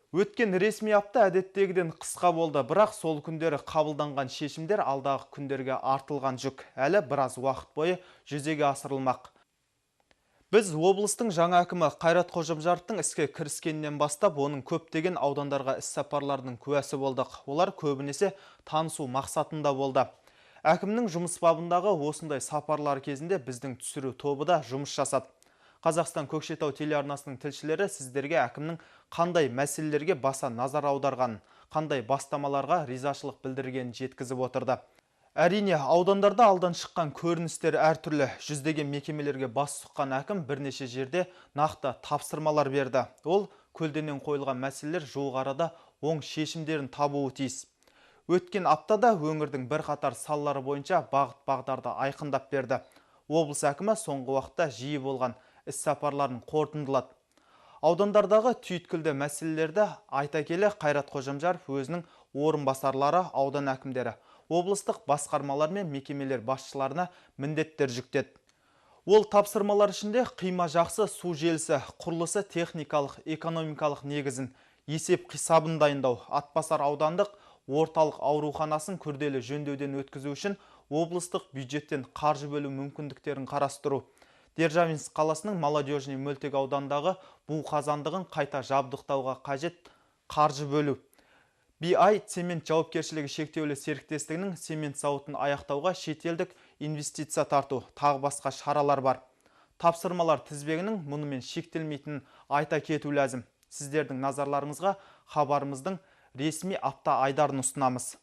Өткен ресми апта әдеттегіден қысқа болды, бірақ сол күндері қабылданған шешімдер алдағы күндерге артылған жүк әлі біраз уақыт бойы жүзеге асырылмақ. Біз облыстың жаңа әкімі Қайрат Қожамжаровтың іске кіріскеннен бастап, оның көптеген аудандарға іс-сапарларының куәсі болдық. Олар көбінесе танысу мақсатында болды. Әкімнің жұмыс бабындағы осындай сапарлар кезінде біздің түсіру тобы да жұмыс жасады. Қазақстан Көкшетау телеарнасының тілшілері сіздерге әкімнің қандай мәселелерге баса назар аударғанын, қандай бастамаларға ризашылық білдіргенін жеткізіп отырды. Әрине, аудандарда алдан шыққан көріністер әртүрлі. Жүздеген мекемелерге бас сұққан әкім бірнеше жерде нақты тапсырмалар берді. Ол көлденең қойылған мәселелер жуық арада оң шешімдерін табуы тиіс. Өткен аптада өңірдің бірқатар салалары бойынша бағыт-бағдарды айқындап берді. Облыс әкімі соңғы уақытта жиі болған іс-сапарларын қорытындылады. Аудандардағы түйткілді мәселелерді айта келе Қайрат Қожамжаров өзінің орынбасарлары, аудан әкімдері, облыстық басқармалар мен мекемелер басшыларына міндеттер жүктеді. Ол тапсырмалар ішінде қима жақсы су желісі, құрылысы техникалық, экономикалық негізін, есеп қисабын дайындау, Атбасар аудандық орталық ауруханасын күрделі жөндеуден өткізу үшін облыстық бюджеттен қаржы бөлу мүмкіндіктерін қарастыру, Державинск қаласының молодежный мөлтек аудандағы бу қазандығын қайта жабдықтауға қажет қаржы бөлу, BI цемент жауапкершілігі шектеулі серіктестігінің цемент зауытын аяқтауға шетелдік инвестиция тарту, тағы басқа шаралар бар. Тапсырмалар тізбегінің мұнымен шектелмейтінін айта кету ләзім. Сіздердің назарларыңызға хабарымыздың ресми апта айдарын ұсынамыз.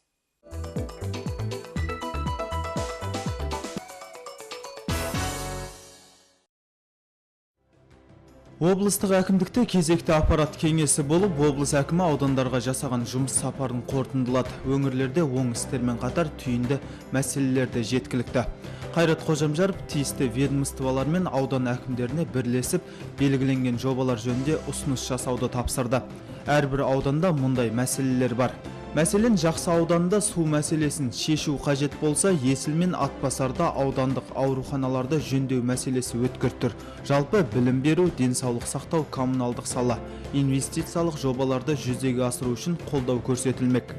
Облыстық әкімдікте кезекті аппарат кеңесі болып, облыс әкімі аудандарға жасаған жұмыс сапарын қорытындылады. Өңірлерде оң істермен қатар түйінді мәселелерді жеткілікті. Қайрат Қожамжаров тиісті ведомстволар мен аудан әкімдеріне бірлесіп белгіленген жобалар жөнінде ұсыныс жасауды тапсырды. Әрбір ауданда мұндай мәселелер бар. Мәселен, Жақсы ауданында су мәселесін шешу қажет болса, Есіл мен Атбасарда аудандық ауруханаларды жөндеу мәселесі өткір тұр. Жалпы білім беру, денсаулық сақтау, коммуналдық сала, инвестициялық жобаларды жүзеге асыру үшін қолдау көрсетілмек.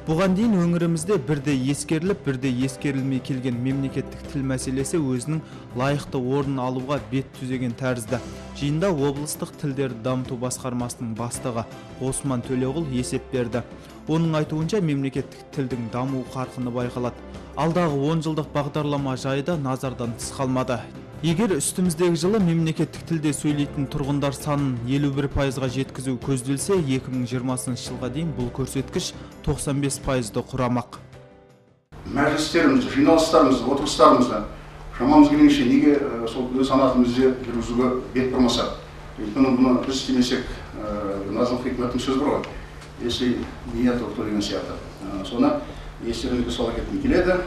Бұған дейін өңірімізде бірде ескеріліп, бірде ескерілмей келген мемлекеттік тіл мәселесі өзінің лайықты орнын алуға бет түзеген тәрізді. Жиында облыстық тілдерді дамыту басқармасының бастығы Осман Төлеғұл есеп берді. Оның айтуынша мемлекеттік тілдің даму қарқыны байқалады. Алдағы 10 жылдық бағдарлама жайы да назардан тыс қалмады. Егер үстіміздегі жылы мемлекеттік тілде сөйлейтін тұрғындар санын 51%-ға жеткізу көзделсе, 2020 жылға дейін бұл көрсеткіш 95%-ды құрамақ. Мәжілістерімізді, жиналыстарымызды, отырыстарымызды шамамыз келгенше неге сол өз санатымызды жүргізуге бет бұрмасақ? Өйткені бұны біз істемесек, Назым Хикметтің сөзі бар ғой, если ниет то деген сияқты. Соны естеріңізге сала кеткім келеді.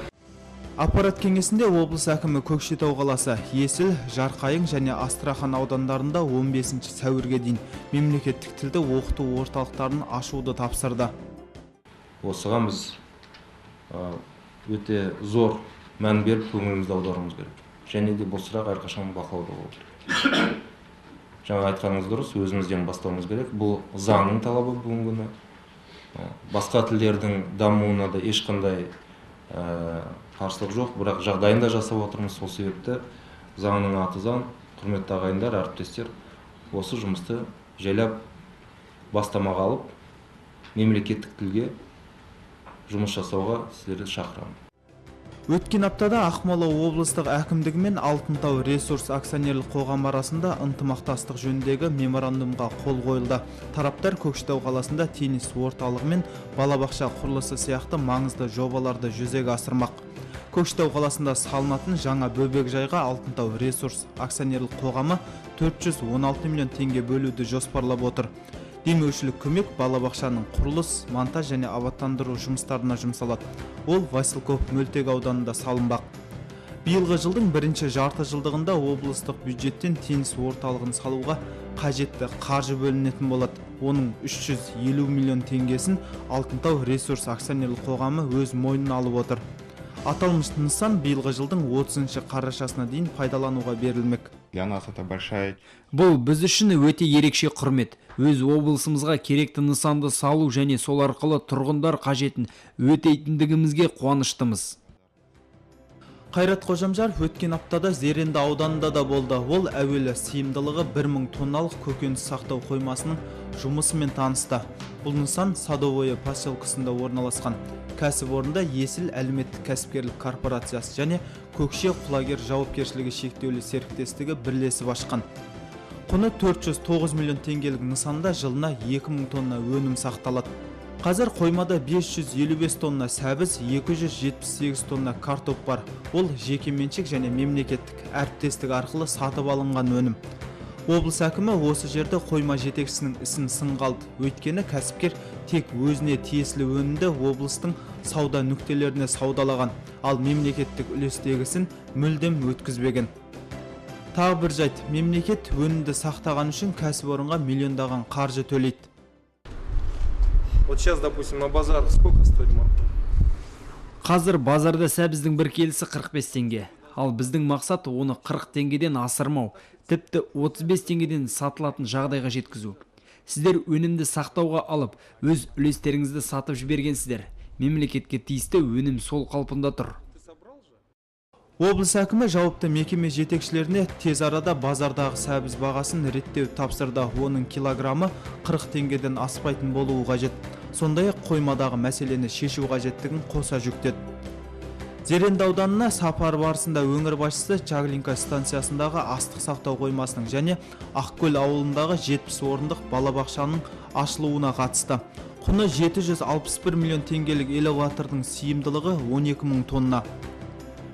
Аппарат кеңесінде облыс әкімі Көкшетау қаласы, Есіл, Жарқайың және Астрахан аудандарында 15 сәуірге дейін мемлекеттік тілді оқыту орталықтарын ашуды тапсырды. Осыған біз өте зор мән беріп көңілімізді аударуымыз керек. Және де бұл сұрақ әрқашан бақылауда болу керек. Жаңа айтқаныңыз дұрыс, өзімізден бастауымыз керек. Бұл заңның талабы бүгінгі күні. Басқа тілдердің дамуына да ешқандай қарсылық жоқ, бірақ жағдайын да жасап отырмыз. Сол себепті заңның аты заң, құрметті ағайындар, әріптестер, осы жұмысты жайлап бастамаға алып, мемлекеттік тілге жұмыс жасауға сіздерді шақырамын. Өткен аптада Ақмола облыстық әкімдігі мен Алтынтау ресурс акционерлік қоғамы арасында ынтымақтастық жөніндегі меморандумға қол қойылды. Тараптар Көкшетау қаласында теннис орталығы мен балабақша құрылысы сияқты маңызды жобаларды жүзеге асырмақ. Көкшетау қаласында салынатын жаңа бөбекжайға Алтынтау ресурс акционерлік қоғамы 416 миллион теңге бөлуді жоспарлап отыр. Демеушілік көмек балабақшаның құрылыс, монтаж және абаттандыру жұмыстарына жұмсалады. Ол Василков мөлтек ауданында салынбақ. Биылғы жылдың бірінші жарты жылдығында облыстық бюджеттен теннис орталығын салуға қажетті қаржы бөлінетін болады. Оның 350 миллион теңгесін Алтынтау ресурс акционерлік қоғамы өз мойнына алып отыр. Аталмыш нысан биылғы жылдың 30 қарашасына дейін пайдалануға берілмек. Для нас это большая... Бұл біз үшін өте ерекше құрмет. Өз облысымызға керекті нысанды салу және сол арқылы тұрғындар қажетін өтейтіндігімізге қуаныштымыз. Қайрат Қожамжаров өткен аптада Зеренді ауданында да болды. Ол әуелі сыйымдылығы 1000 тонналық көкөніс сақтау қоймасының жұмысымен танысты. Бұл нысан Садовое поселкесінде орналасқан. Кәсіпорында Есіл әлеуметтік кәсіпкерлік корпорациясы және Көкше құлагер жауапкершілігі шектеулі серіктестігі бірлесіп ашқан. Құны 409 миллион теңгелік нысанда жылына 2000 тонна өнім сақталады. Қазір қоймада 555 тонна сәбіз, 278 тонна картоп бар. Ол жекеменшік және мемлекеттік әріптестік арқылы сатып алынған өнім. Облыс әкімі осы жерде қойма жетекшісінің ісін сынға алды. Өйткені кәсіпкер тек өзіне тиесілі өнімді облыстың сауда нүктелеріне саудалаған, ал мемлекеттік үлестегісін мүлдем өткізбеген. Тағы бір жайт, мемлекет өнімді сақтаған үшін кәсіпорынға миллиондаған қаржы төлейді. Вот сейчас, допустим, на базарах сколько стоит морковь? Қазір базарда сәбіздің бір келісі 45 теңге. Ал біздің мақсат оны 40 теңгеден асырмау, тіпті 35 теңгеден сатылатын жағдайға жеткізу. Сіздер өнімді сақтауға алып, өз үлестеріңізді сатып жібергенсіздер. Мемлекетке тиісті өнім сол қалпында тұр. Облыс әкімі жауапты мекеме жетекшілеріне тез арада базардағы сәбіз бағасын реттеу тапсырды. Оның килограммы 40 теңгеден аспайтын болуы қажет. Сондай-ақ қоймадағы мәселені шешу қажеттігін қоса жүктеді. Зеренді ауданына сапар барысында өңір басшысы Чаглинка станциясындағы астық сақтау қоймасының және Ақкөл ауылындағы 70 орындық балабақшаның ашылуына қатысты. Құны 761 миллион теңгелік элеватордың сыйымдылығы 12 000 тонна.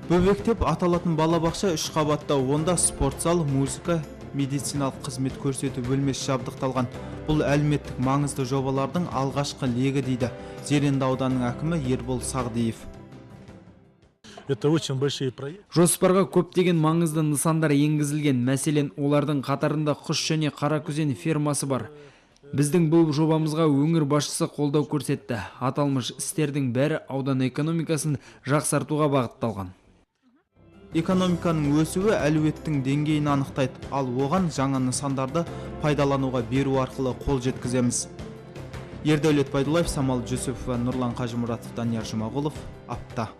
Бөбектеп аталатын балабақша 3 қабатта, онда спортзал, музыка, медициналық қызмет көрсету бөлмесі жабдықталған. Бұл әлеуметтік маңызды жобалардың алғашқы легі дейді Зеренді ауданының әкімі Ербол Сағдиев. Это очень большие проекты. Жоспарға көптеген маңызды нысандар енгізілген, мәселен олардың қатарында құс және қаракүзен фермасы бар. Біздің бұл жобамызға өңір басшысы қолдау көрсетті. Аталмыш істердің бәрі аудан экономикасын жақсартуға бағытталған. Экономиканың өсуі әлеуеттің деңгейін анықтайды, ал оған жаңа нысандарды пайдалануға беру арқылы қол жеткіземіз. Ердәулет Байдуллаев, Самал Жүсіпов, Нұрлан Қажымұратов, Данияр Жұмағұлов, апта.